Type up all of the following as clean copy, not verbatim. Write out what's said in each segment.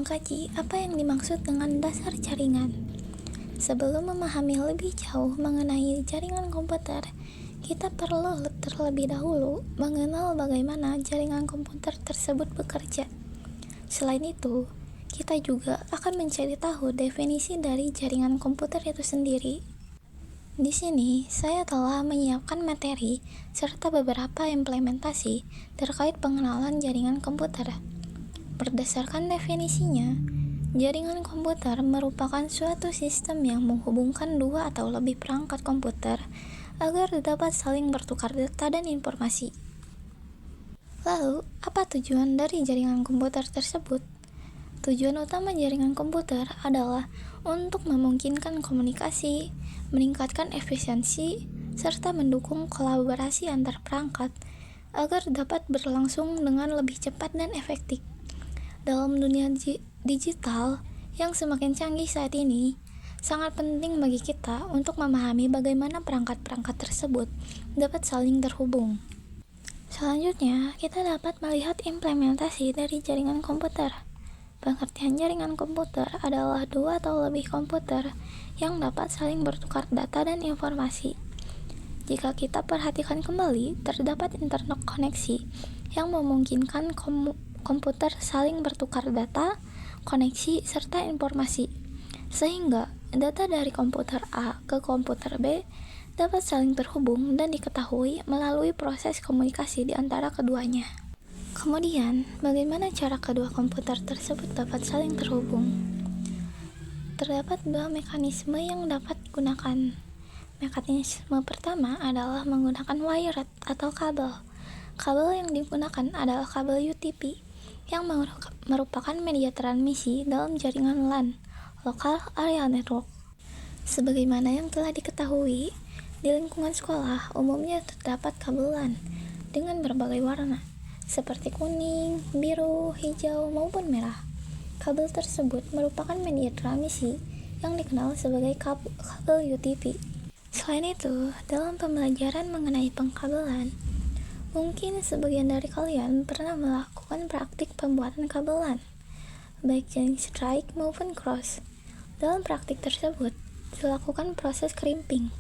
mengkaji apa yang dimaksud dengan dasar jaringan. Sebelum memahami lebih jauh mengenai jaringan komputer, kita perlu terlebih dahulu mengenal bagaimana jaringan komputer tersebut bekerja. Selain itu, kita juga akan mencari tahu definisi dari jaringan komputer itu sendiri. Di sini, saya telah menyiapkan materi serta beberapa implementasi terkait pengenalan jaringan komputer. Berdasarkan definisinya, jaringan komputer merupakan suatu sistem yang menghubungkan dua atau lebih perangkat komputer agar dapat saling bertukar data dan informasi. Lalu, apa tujuan dari jaringan komputer tersebut? Tujuan utama jaringan komputer adalah untuk memungkinkan komunikasi, meningkatkan efisiensi, serta mendukung kolaborasi antar perangkat agar dapat berlangsung dengan lebih cepat dan efektif. Dalam dunia digital yang semakin canggih saat ini, sangat penting bagi kita untuk memahami bagaimana perangkat-perangkat tersebut dapat saling terhubung. Selanjutnya, kita dapat melihat implementasi dari jaringan komputer. Pengertian jaringan komputer adalah dua atau lebih komputer yang dapat saling bertukar data dan informasi. Jika kita perhatikan kembali, terdapat internet koneksi yang memungkinkan komputer saling bertukar data, koneksi, serta informasi, sehingga data dari komputer A ke komputer B dapat saling terhubung dan diketahui melalui proses komunikasi di antara keduanya. Kemudian, bagaimana cara kedua komputer tersebut dapat saling terhubung? Terdapat dua mekanisme yang dapat digunakan. Mekanisme pertama adalah menggunakan wired atau kabel. Kabel yang digunakan adalah kabel UTP, yang merupakan media transmisi dalam jaringan LAN, Local Area Network. Sebagaimana yang telah diketahui, di lingkungan sekolah umumnya terdapat kabel LAN dengan berbagai warna, seperti kuning, biru, hijau, maupun merah. Kabel tersebut merupakan media transmisi yang dikenal sebagai kabel UTP. Selain itu, dalam pembelajaran mengenai pengkabelan, mungkin sebagian dari kalian pernah melakukan praktik pembuatan kabel LAN, baik jenis strike maupun cross. Dalam praktik tersebut, dilakukan proses crimping,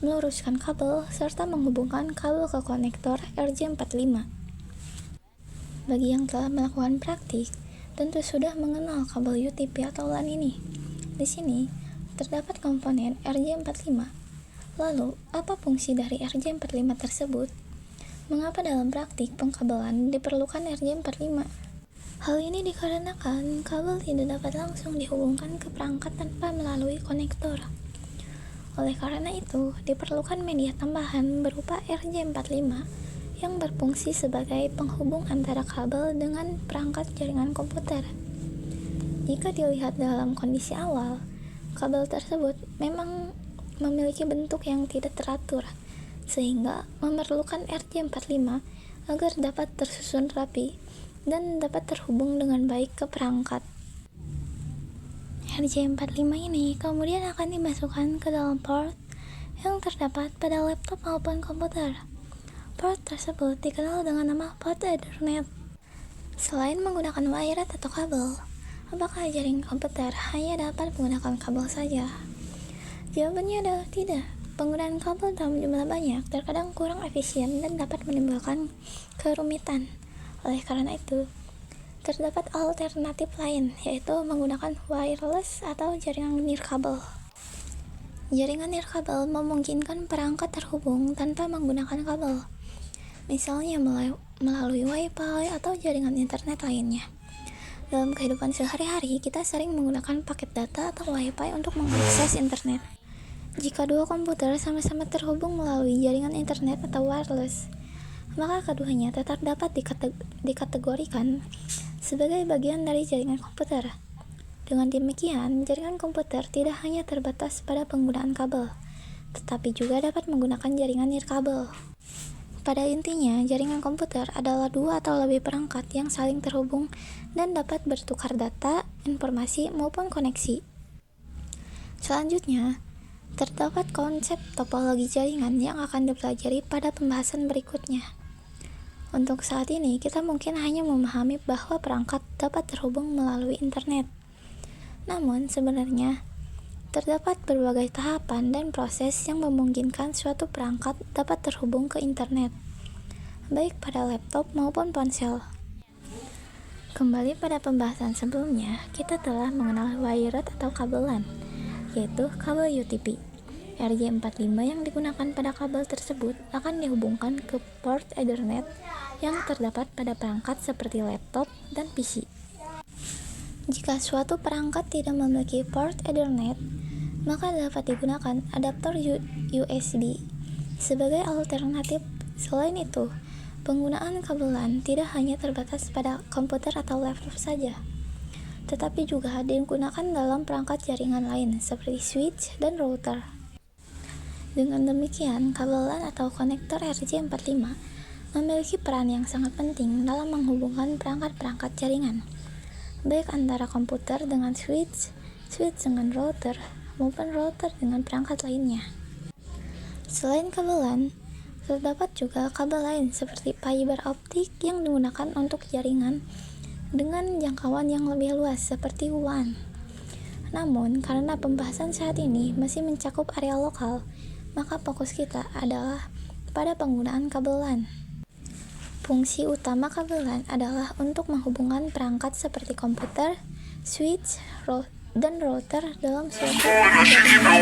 meluruskan kabel, serta menghubungkan kabel ke konektor RJ45. Bagi yang telah melakukan praktik, tentu sudah mengenal kabel UTP atau LAN ini. Di sini, terdapat komponen RJ45. Lalu, apa fungsi dari RJ45 tersebut? Mengapa dalam praktik pengkabelan diperlukan RJ45? Hal ini dikarenakan kabel tidak dapat langsung dihubungkan ke perangkat tanpa melalui konektor. Oleh karena itu, diperlukan media tambahan berupa RJ45 yang berfungsi sebagai penghubung antara kabel dengan perangkat jaringan komputer. Jika dilihat dalam kondisi awal, kabel tersebut memang memiliki bentuk yang tidak teratur, sehingga memerlukan RJ45 agar dapat tersusun rapi dan dapat terhubung dengan baik ke perangkat. RJ45 ini kemudian akan dimasukkan ke dalam port yang terdapat pada laptop maupun komputer. Port tersebut dikenal dengan nama port Ethernet. Selain menggunakan wired atau kabel, apakah jaringan komputer hanya dapat menggunakan kabel saja? Jawabannya adalah tidak. Penggunaan kabel dalam jumlah banyak terkadang kurang efisien dan dapat menimbulkan kerumitan. Oleh karena itu, terdapat alternatif lain, yaitu menggunakan wireless atau jaringan nirkabel. Jaringan nirkabel memungkinkan perangkat terhubung tanpa menggunakan kabel, misalnya melalui Wi-Fi atau jaringan internet lainnya. Dalam kehidupan sehari-hari, kita sering menggunakan paket data atau Wi-Fi untuk mengakses internet. Jika dua komputer sama-sama terhubung melalui jaringan internet atau wireless, maka keduanya tetap dapat dikategorikan sebagai bagian dari jaringan komputer. Dengan demikian, jaringan komputer tidak hanya terbatas pada penggunaan kabel, tetapi juga dapat menggunakan jaringan nirkabel. Pada intinya, jaringan komputer adalah dua atau lebih perangkat yang saling terhubung dan dapat bertukar data, informasi, maupun koneksi. Selanjutnya, terdapat konsep topologi jaringan yang akan dipelajari pada pembahasan berikutnya. Untuk saat ini, kita mungkin hanya memahami bahwa perangkat dapat terhubung melalui internet. Namun, sebenarnya, terdapat berbagai tahapan dan proses yang memungkinkan suatu perangkat dapat terhubung ke internet, baik pada laptop maupun ponsel. Kembali pada pembahasan sebelumnya, kita telah mengenal wired atau kabelan, yaitu kabel UTP. RJ45 yang digunakan pada kabel tersebut akan dihubungkan ke port Ethernet yang terdapat pada perangkat seperti laptop dan PC. Jika suatu perangkat tidak memiliki port Ethernet, maka dapat digunakan adaptor USB sebagai alternatif. Selain itu, penggunaan kabelan tidak hanya terbatas pada komputer atau laptop saja, tetapi juga digunakan dalam perangkat jaringan lain seperti switch dan router. Dengan demikian, kabelan atau konektor RJ45 memiliki peran yang sangat penting dalam menghubungkan perangkat-perangkat jaringan, baik antara komputer dengan switch, switch dengan router, maupun router dengan perangkat lainnya. Selain kabelan, terdapat juga kabel lain seperti fiber optik yang digunakan untuk jaringan dengan jangkauan yang lebih luas seperti WAN. Namun, karena pembahasan saat ini masih mencakup area lokal, maka fokus kita adalah pada penggunaan kabelan. Fungsi utama kabelan adalah untuk menghubungkan perangkat seperti komputer, switch, dan router dalam suatu jaringan.